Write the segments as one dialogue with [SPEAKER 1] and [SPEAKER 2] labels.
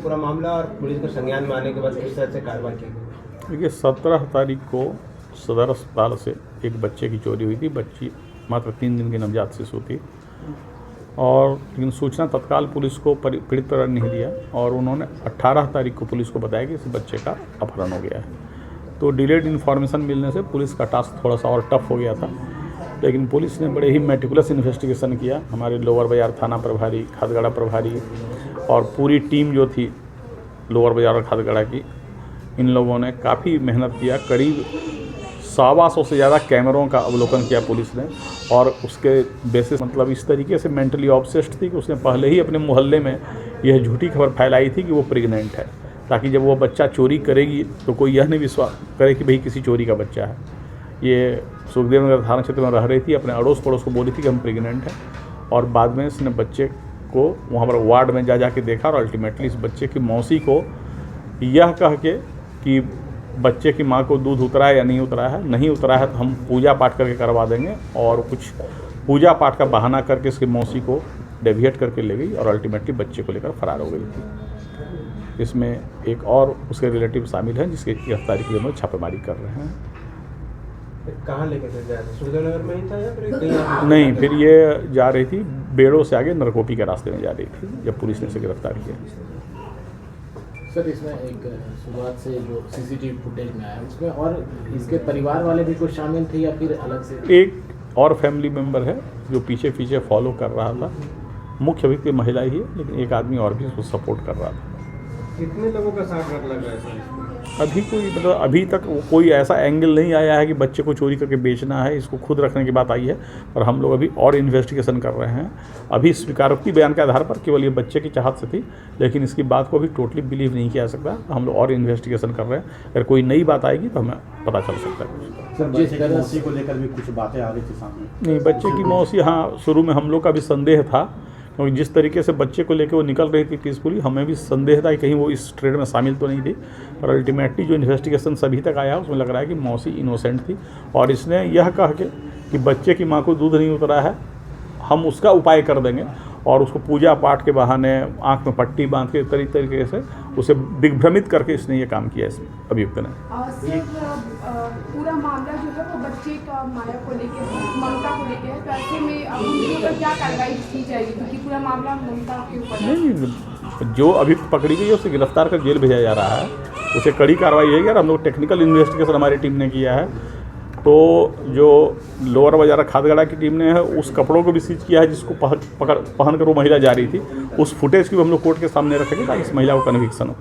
[SPEAKER 1] पूरा मामला और पुलिस को संज्ञान में आने के बाद किस तरह से कार्रवाई की गई?
[SPEAKER 2] देखिए 17 तारीख को सदर अस्पताल से एक बच्चे की चोरी हुई थी। बच्ची मात्र 3 दिन की नवजात शिशु थी और लेकिन सूचना तत्काल पुलिस को पीड़ित परिवार ने नहीं दिया और उन्होंने 18 तारीख को पुलिस को बताया कि इस बच्चे का अपहरण हो गया है। तो डिलेड इन्फॉर्मेशन मिलने से पुलिस का टास्क थोड़ा सा और टफ हो गया था, लेकिन पुलिस ने बड़े ही मेटिकुलस इन्वेस्टिगेशन किया। हमारे लोअर बाजार थाना प्रभारी, खादगड़ा प्रभारी और पूरी टीम जो थी लोअर बाजार और खादगड़ा की, इन लोगों ने काफ़ी मेहनत किया। करीब 125 से ज़्यादा कैमरों का अवलोकन किया पुलिस ने और उसके बेसिस मतलब इस तरीके से मेंटली ऑब्सेस्ड थी कि उसने पहले ही अपने मोहल्ले में यह झूठी खबर फैलाई थी कि वो प्रेग्नेंट है, ताकि जब वो बच्चा चोरी करेगी तो कोई यह नहीं विश्वास करे कि भाई किसी चोरी का बच्चा है। ये सुखदेव नगर थाना क्षेत्र में रह रही थी, अपने अड़ोस पड़ोस को बोली थी कि हम प्रेग्नेंट हैं और बाद में इसने बच्चे को वहाँ पर वार्ड में जा के देखा और अल्टीमेटली इस बच्चे की मौसी को यह कह के कि बच्चे की माँ को दूध उतरा है या नहीं उतरा है तो हम पूजा पाठ करके करवा देंगे, और कुछ पूजा पाठ का बहाना करके इसकी मौसी को डेविएट करके ले गई और अल्टीमेटली बच्चे को लेकर फरार हो गई थी। इसमें एक और उसके रिलेटिव शामिल हैं जिसकी गिरफ्तारी के लिए हम लोग छापेमारी कर रहे हैं।
[SPEAKER 1] कहाँ लेके थे? सुखदेव नगर में ही था या फिर कहीं?
[SPEAKER 2] नहीं, फिर ये जा रही थी बेड़ों से आगे नरकोपी के रास्ते में जा रही थी जब पुलिस ने इसे गिरफ्तार किया।
[SPEAKER 3] सर, इसमें एक शुरुआत से जो सीसीटीवी फुटेज में आया उसमें और इसके परिवार वाले भी कुछ शामिल थे या फिर अलग से?
[SPEAKER 2] एक और फैमिली मेम्बर है जो पीछे फॉलो कर रहा था। मुख्य व्यक्ति महिला ही है, लेकिन एक आदमी और भी उसको सपोर्ट कर रहा था।
[SPEAKER 1] कितने लोगों का साथ लगा है सर?
[SPEAKER 2] अभी कोई मतलब अभी तक कोई ऐसा एंगल नहीं आया है कि बच्चे को चोरी करके बेचना है, इसको खुद रखने की बात आई है और हम लोग अभी और इन्वेस्टिगेशन कर रहे हैं। अभी स्वीकारोक्ति बयान के आधार पर केवल ये बच्चे की चाहत से थी, लेकिन इसकी बात को अभी टोटली बिलीव नहीं किया जा सकता। हम लोग और इन्वेस्टिगेशन कर रहे हैं, अगर कोई नई बात आएगी तो हमें पता चल सकता है।
[SPEAKER 4] सर, बच्चे की मौसी को लेकर भी कुछ बातें आ रही थी सामने?
[SPEAKER 2] नहीं, बच्चे की मौसी, हाँ, शुरू में हम लोग का भी संदेह था, क्योंकि जिस तरीके से बच्चे को लेकर वो निकल रही थी पीसफुली, हमें भी संदेह था कि कहीं वो इस ट्रेड में शामिल तो नहीं थी। और अल्टीमेटली जो इन्वेस्टिगेशन सभी तक आया उसमें लग रहा है कि मौसी इनोसेंट थी और इसने यह कह के कि बच्चे की माँ को दूध नहीं उतरा है, हम उसका उपाय कर देंगे, और उसको पूजा पाठ के बहाने आँख में पट्टी बांध के तरीके से उसे दिग्भ्रमित करके इसने ये काम किया इस अभियुक्त ने।
[SPEAKER 5] पूरा मामला जो है वो बच्चे का माया को लेकर, ममता को लेकर है, तो ऐसे में उनके ऊपर क्या कार्रवाई की जाएगी, क्योंकि पूरा मामला ममता के ऊपर है?
[SPEAKER 2] नहीं, जो अभी पकड़ी गई है उसे गिरफ्तार कर जेल भेजा जा रहा है, उसे कड़ी कार्रवाई है। हम लोग टेक्निकल इन्वेस्टिगेशन हमारी टीम ने किया है, तो जो लोअर बाजार खादगड़ा की टीम ने है उस कपड़ों को भी सीज किया है जिसको पहन कर वो महिला जा रही थी। उस फुटेज को भी हम लोग कोर्ट के सामने रखेंगे ताकि इस महिला को कन्विक्शन हो।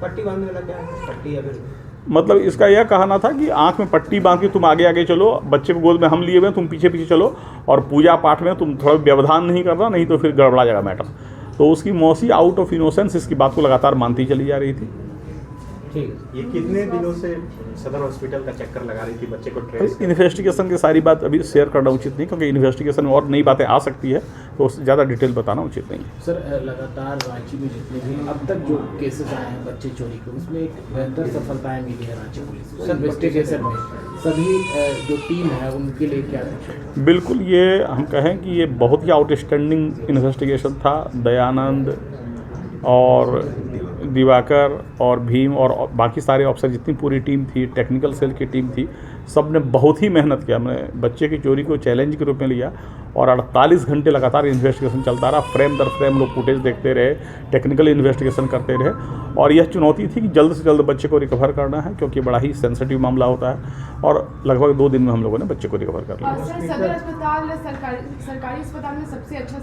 [SPEAKER 1] पट्टी बांधने वाला क्या है? पट्टी या फिर
[SPEAKER 2] मतलब इसका यह कहना था कि आंख में पट्टी बांध के तुम आगे आगे चलो, बच्चे को गोद में हम लिए हुए तुम पीछे पीछे चलो, और पूजा पाठ में तुम थोड़ा व्यवधान नहीं करना, नहीं तो फिर गड़बड़ा जाएगा मैटर। तो उसकी मौसी आउट ऑफ इनोसेंस इसकी बात को लगातार मानती चली जा रही थी।
[SPEAKER 1] ठीक है।
[SPEAKER 4] ये कितने दिनों से सदर हॉस्पिटल का चक्कर लगा रही थी बच्चे को ट्रेस?
[SPEAKER 2] इन्वेस्टिगेशन की सारी बात अभी शेयर करना उचित नहीं, क्योंकि इन्वेस्टिगेशन में और नई बातें आ सकती है, तो ज़्यादा डिटेल बताना उचित नहीं है।
[SPEAKER 3] सर, लगातार रांची में जितने भी अब तक जो केसेस आए हैं बच्चे चोरी के, उसमें एक बेहतर सफलताएं मिली है रांची पुलिस को इन्वेस्टिगेशन में। सभी जो टीम है उनके लिए क्या है?
[SPEAKER 2] बिल्कुल, ये हम कहें कि ये बहुत ही आउटस्टैंडिंग इन्वेस्टिगेशन था। दयानंद और दिवाकर और भीम और बाकी सारे ऑफिसर, जितनी पूरी टीम थी, टेक्निकल सेल की टीम थी, सब ने बहुत ही मेहनत किया। हमने बच्चे की चोरी को चैलेंज के रूप में लिया और 48 घंटे लगातार इन्वेस्टिगेशन चलता रहा। फ्रेम दर फ्रेम लोग फुटेज देखते रहे, टेक्निकल इन्वेस्टिगेशन करते रहे, और यह चुनौती थी कि जल्द से जल्द बच्चे को रिकवर करना है, क्योंकि बड़ा ही सेंसिटिव मामला होता है। और लगभग 2 दिन में हम लोगों ने बच्चे को रिकवर कर लिया।
[SPEAKER 5] सर, सदर अस्पताल सरकारी अस्पताल में सबसे अच्छा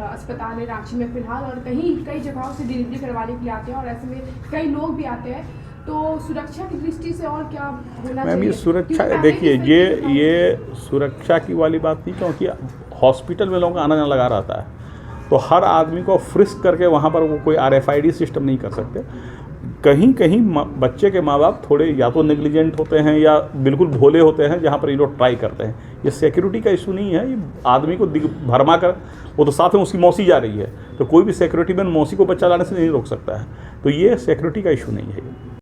[SPEAKER 5] अस्पताल है रांची में फिलहाल, और कई जगहों से डिलीवरी करवाने के लिए आते हैं और ऐसे में कई लोग भी आते हैं, तो सुरक्षा की दृष्टि से और क्या होना चाहिए?
[SPEAKER 2] मैम, ये सुरक्षा, देखिए, ये सुरक्षा की वाली बात नहीं, क्योंकि हॉस्पिटल में लोगों का आना जाना लगा रहता है, तो हर आदमी को फ्रिस्क करके वहाँ पर वो कोई RFID सिस्टम नहीं कर सकते। कहीं कहीं बच्चे के माँ बाप थोड़े या तो नेग्लिजेंट होते हैं या बिल्कुल भोले होते हैं, जहाँ पर ये लोग ट्राई करते हैं। ये सिक्योरिटी का इशू नहीं है, ये आदमी को भरमा कर, वो तो साथ में उसकी मौसी जा रही है, तो कोई भी सिक्योरिटी मैन मौसी को बच्चा लाने से नहीं रोक सकता है, तो ये सिक्योरिटी का इशू नहीं है।